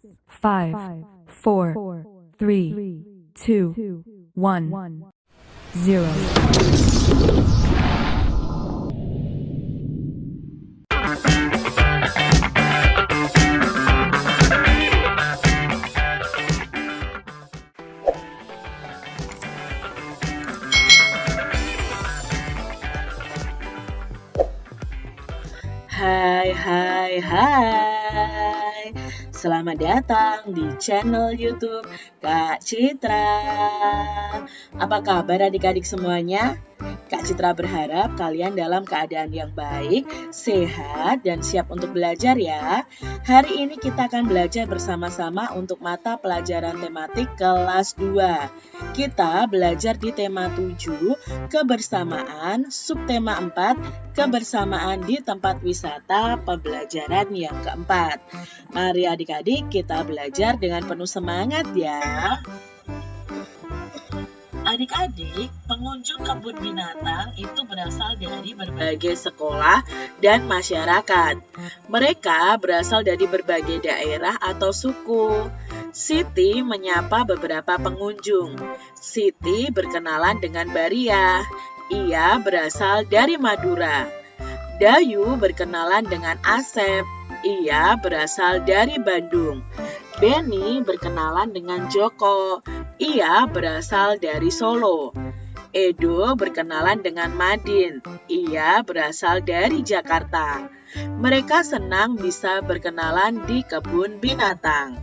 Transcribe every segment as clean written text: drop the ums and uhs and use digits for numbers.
5, 4, 3, 2, 1, 0. Hai, hai, hai. Selamat datang di channel YouTube Kak Citra. Apa kabar adik-adik semuanya? Kak Citra berharap kalian dalam keadaan yang baik, sehat, dan siap untuk belajar ya. Hari ini kita akan belajar bersama-sama untuk mata pelajaran tematik kelas 2. Kita belajar di tema 7, kebersamaan, subtema 4, kebersamaan di tempat wisata pembelajaran yang keempat. Mari adik-adik kita belajar dengan penuh semangat ya. Adik-adik, pengunjung kebun binatang itu berasal dari berbagai sekolah dan masyarakat. Mereka berasal dari berbagai daerah atau suku. Siti menyapa beberapa pengunjung. Siti berkenalan dengan Baria. Ia berasal dari Madura. Dayu berkenalan dengan Asep. Ia berasal dari Bandung. Beni berkenalan dengan Joko. Ia berasal dari Solo. Edo berkenalan dengan Madin. Ia berasal dari Jakarta. Mereka senang bisa berkenalan di kebun binatang.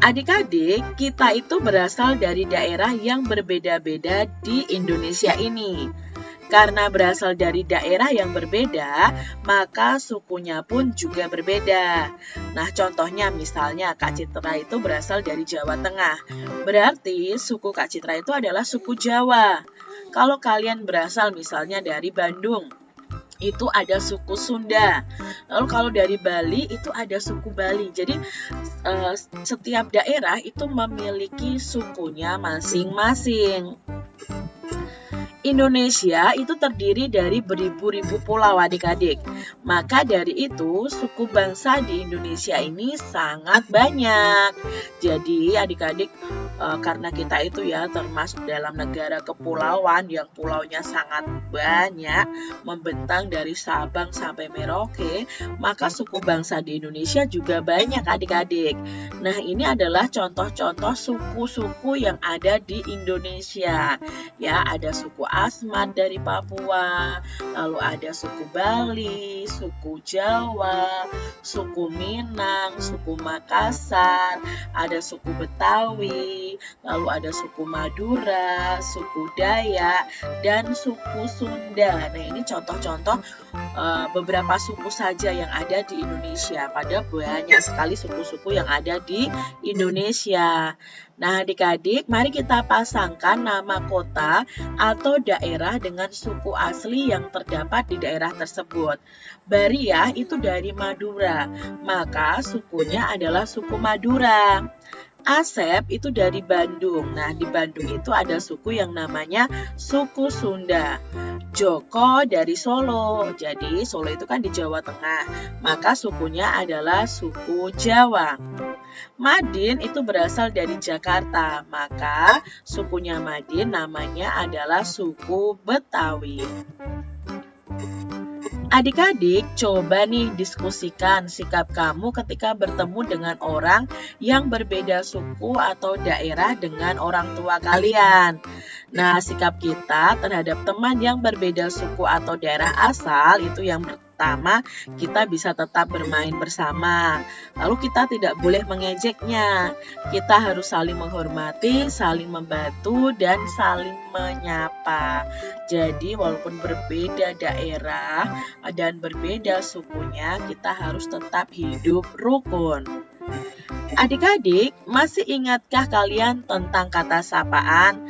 Adik-adik, kita itu berasal dari daerah yang berbeda-beda di Indonesia ini. Karena berasal dari daerah yang berbeda, maka sukunya pun juga berbeda. Nah, contohnya misalnya Kak Citra itu berasal dari Jawa Tengah. Berarti suku Kak Citra itu adalah suku Jawa. Kalau kalian berasal misalnya dari Bandung, itu ada suku Sunda. Lalu kalau dari Bali itu ada suku Bali. Jadi setiap daerah itu memiliki sukunya masing-masing. Indonesia itu terdiri dari beribu-ribu pulau adik-adik. Maka dari itu suku bangsa di Indonesia ini sangat banyak. Jadi adik-adik karena kita itu ya termasuk dalam negara kepulauan yang pulaunya sangat banyak, membentang dari Sabang sampai Merauke, maka suku bangsa di Indonesia juga banyak adik-adik. Nah, ini adalah contoh-contoh suku-suku yang ada di Indonesia. Ya, ada suku Asmat dari Papua, lalu ada suku Bali, suku Jawa, suku Minang, suku Makassar, ada suku Betawi, lalu ada suku Madura, suku Dayak, dan suku Sunda. Nah, ini contoh-contoh beberapa suku saja yang ada di Indonesia. Pada banyak sekali suku-suku yang ada di Indonesia. Nah, adik-adik, mari kita pasangkan nama kota atau daerah dengan suku asli yang terdapat di daerah tersebut. Baria itu dari Madura, maka sukunya adalah suku Madura. Asep itu dari Bandung. Nah, di Bandung itu ada suku yang namanya suku Sunda. Joko dari Solo. Jadi, Solo itu kan di Jawa Tengah. Maka sukunya adalah suku Jawa. Madin itu berasal dari Jakarta. Maka sukunya Madin namanya adalah suku Betawi. Adik-adik, coba nih diskusikan sikap kamu ketika bertemu dengan orang yang berbeda suku atau daerah dengan orang tua kalian. Nah, sikap kita terhadap teman yang berbeda suku atau daerah asal itu yang pertama, kita bisa tetap bermain bersama. Lalu kita tidak boleh mengejeknya. Kita harus saling menghormati, saling membantu, dan saling menyapa. Jadi walaupun berbeda daerah dan berbeda sukunya, kita harus tetap hidup rukun. Adik-adik, masih ingatkah kalian tentang kata sapaan?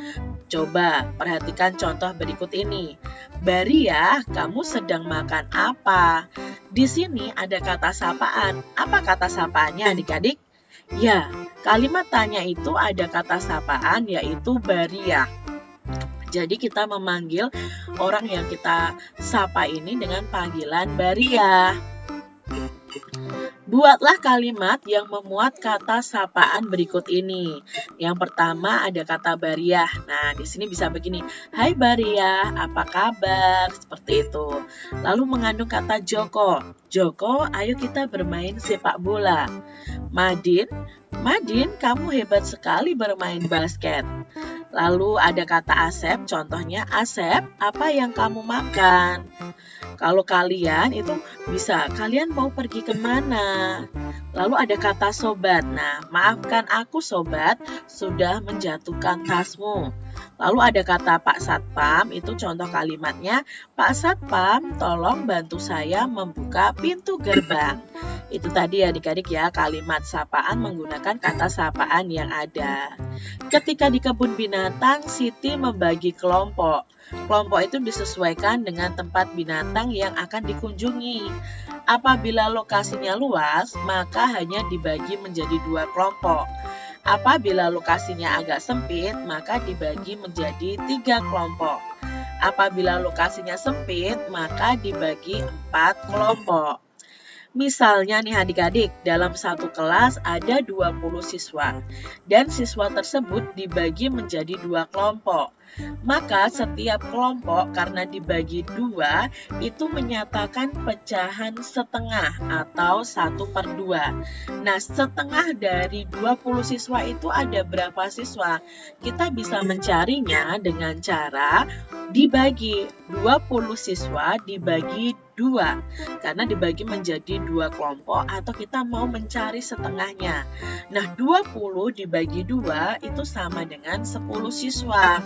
Coba perhatikan contoh berikut ini. Baria, kamu sedang makan apa? Di sini ada kata sapaan. Apa kata sapaannya adik-adik? Ya, kalimat tanya itu ada kata sapaan yaitu Baria. Jadi kita memanggil orang yang kita sapa ini dengan panggilan Baria. Buatlah kalimat yang memuat kata sapaan berikut ini. Yang pertama ada kata Bariah. Nah, di sini bisa begini. Hai Bariah, apa kabar? Seperti itu. Lalu mengandung kata Joko. Joko, ayo kita bermain sepak bola. Madin, Madin, kamu hebat sekali bermain basket. Lalu ada kata Asep, contohnya Asep, apa yang kamu makan? Kalau kalian itu bisa, kalian mau pergi kemana? Lalu ada kata sobat. Nah, maafkan aku sobat, sudah menjatuhkan tasmu. Lalu ada kata Pak Satpam, itu contoh kalimatnya. Pak Satpam, tolong bantu saya membuka pintu gerbang. Itu tadi adik-adik ya, kalimat sapaan menggunakan kata sapaan yang ada. Ketika di kebun binatang, Siti membagi kelompok. Kelompok itu disesuaikan dengan tempat binatang yang akan dikunjungi. Apabila lokasinya luas, maka hanya dibagi menjadi 2 kelompok. Apabila lokasinya agak sempit, maka dibagi menjadi 3 kelompok. Apabila lokasinya sempit, maka dibagi 4 kelompok. Misalnya nih adik-adik, dalam satu kelas ada 20 siswa dan siswa tersebut dibagi menjadi 2 kelompok. Maka setiap kelompok karena dibagi 2 itu menyatakan pecahan setengah atau 1/2. Nah, setengah dari 20 siswa itu ada berapa siswa? Kita bisa mencarinya dengan cara dibagi 20 siswa dibagi 2 karena dibagi menjadi 2 kelompok atau kita mau mencari setengahnya. Nah, 20 dibagi 2 itu sama dengan 10 siswa.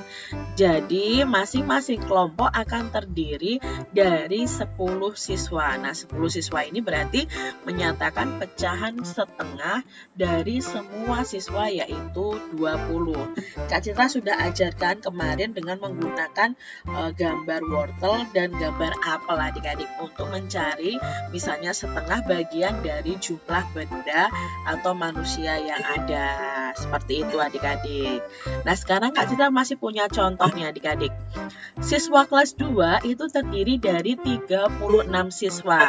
Jadi, masing-masing kelompok akan terdiri dari 10 siswa. Nah, 10 siswa ini berarti menyatakan pecahan setengah dari semua siswa yaitu 20. Kak Citra sudah ajarkan kemarin dengan menggunakan gambar wortel dan gambar apel adik-adik untuk mencari misalnya setengah bagian dari jumlah benda atau manusia yang ada. Seperti itu adik-adik. Nah, sekarang Kak Citra masih punya contohnya adik-adik. Siswa kelas 2 itu terdiri dari 36 siswa.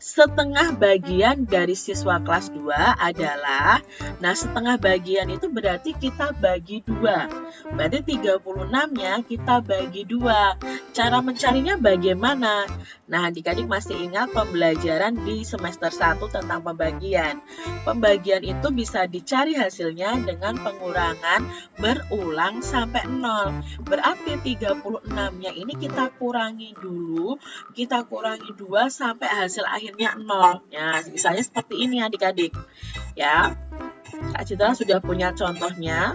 Setengah bagian dari siswa kelas 2 adalah, nah setengah bagian itu berarti kita bagi 2. Berarti 36-nya kita bagi 2. Cara mencarinya bagaimana? Nah, adik-adik masih ingat pembelajaran di semester 1 tentang pembagian. Pembagian itu bisa dicari hasilnya dengan pengurangan berulang sampai 0. Berarti 36-nya ini kita kurangi dulu, kita kurangi 2 sampai hasil akhirnya 0. Ya, misalnya seperti ini adik-adik. Ya, Kak Citra sudah punya contohnya.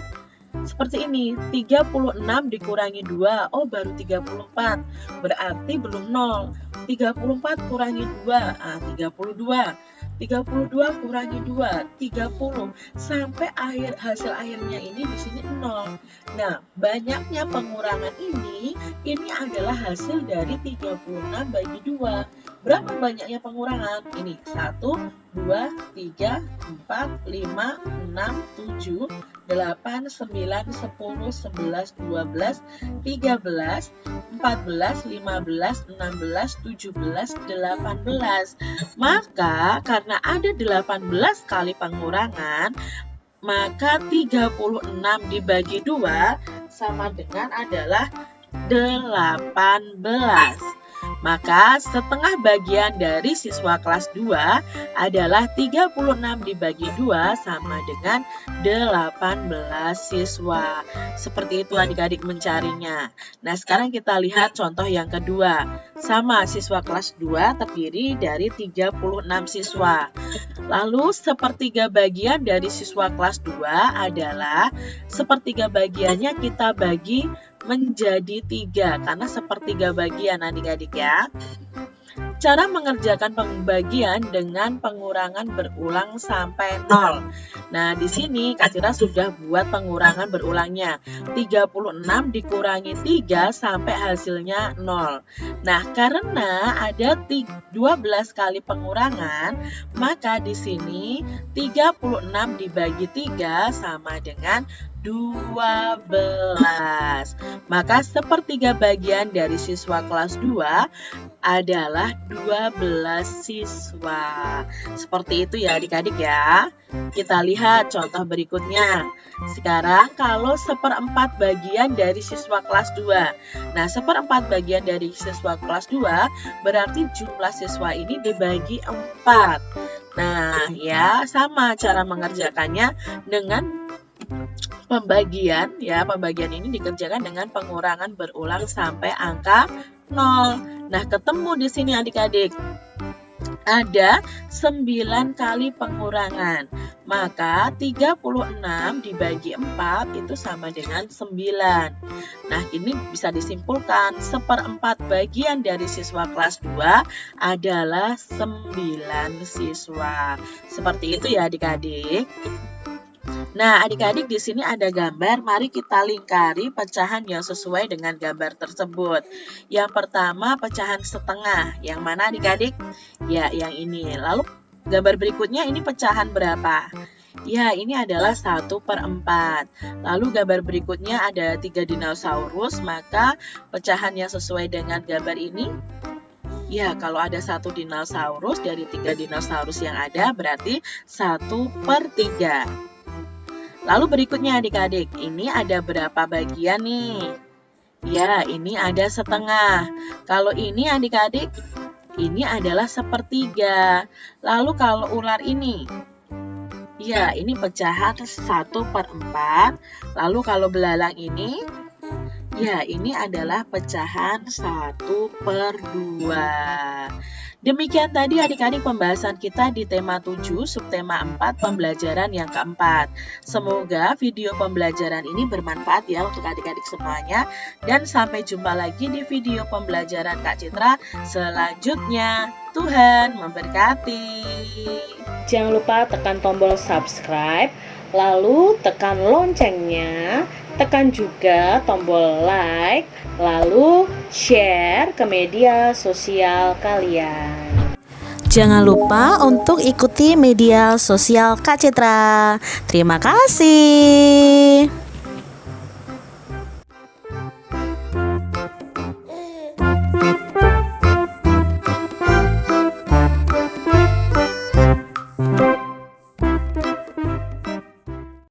Seperti ini, 36 dikurangi 2, oh baru 34, berarti belum 0. 34 kurangi 2, 32. 32 kurangi 2, 30. Sampai hasil akhirnya ini di sini 0. Nah, banyaknya pengurangan ini adalah hasil dari 36 bagi 2. Berapa banyaknya pengurangan? Ini 1, 2, 3, 4, 5, 6, 7, 8, 9, 10, 11, 12, 13, 14, 15, 16, 17, 18. Maka karena ada 18 kali pengurangan, maka 36 dibagi 2 sama dengan adalah 18. Maka setengah bagian dari siswa kelas 2 adalah 36 dibagi 2 sama dengan 18 siswa. Seperti itu adik-adik mencarinya. Nah, sekarang kita lihat contoh yang kedua. Sama, siswa kelas 2 terdiri dari 36 siswa. Lalu sepertiga bagian dari siswa kelas 2 adalah sepertiga bagiannya kita bagi menjadi 3 karena sepertiga bagian adik-adik ya. Cara mengerjakan pembagian dengan pengurangan berulang sampai 0. Nah, di sini Kak Citra sudah buat pengurangan berulangnya. 36 dikurangi 3 sampai hasilnya 0. Nah, karena ada 12 kali pengurangan, maka di sini 36 dibagi 3 sama dengan 12. Maka sepertiga bagian dari siswa kelas 2 adalah 12 siswa. Seperti itu ya adik-adik ya. Kita lihat contoh berikutnya. Sekarang kalau 1/4 bagian dari siswa kelas 2. Nah, 1/4 bagian dari siswa kelas 2 berarti jumlah siswa ini dibagi 4. Nah, ya sama cara mengerjakannya dengan pembagian ya. Pembagian ini dikerjakan dengan pengurangan berulang sampai angka 0. Nah, ketemu di sini adik-adik. Ada 9 kali pengurangan. Maka 36 dibagi 4 itu sama dengan 9. Nah, ini bisa disimpulkan 1/4 bagian dari siswa kelas 2 adalah 9 siswa. Seperti itu ya adik-adik. Nah, adik-adik di sini ada gambar. Mari kita lingkari pecahan yang sesuai dengan gambar tersebut. Yang pertama pecahan setengah. Yang mana adik-adik? Ya, yang ini. Lalu gambar berikutnya ini pecahan berapa? Ya, ini adalah 1/4. Lalu gambar berikutnya ada 3 dinosaurus. Maka pecahan yang sesuai dengan gambar ini, ya, kalau ada 1 dinosaurus dari 3 dinosaurus yang ada berarti 1/3. Lalu berikutnya adik-adik, ini ada berapa bagian nih? Ya, ini ada setengah. Kalau ini adik-adik, ini adalah 1/3. Lalu kalau ular ini, ya ini pecahan 1/4. Lalu kalau belalang ini, ya ini adalah pecahan 1/2. Demikian tadi adik-adik pembahasan kita di tema 7, subtema 4, pembelajaran yang keempat. Semoga video pembelajaran ini bermanfaat ya untuk adik-adik semuanya. Dan sampai jumpa lagi di video pembelajaran Kak Citra selanjutnya. Tuhan memberkati. Jangan lupa tekan tombol subscribe, lalu tekan loncengnya, tekan juga tombol like, lalu share ke media sosial kalian. Jangan lupa untuk ikuti media sosial Kak Citra. Terima kasih.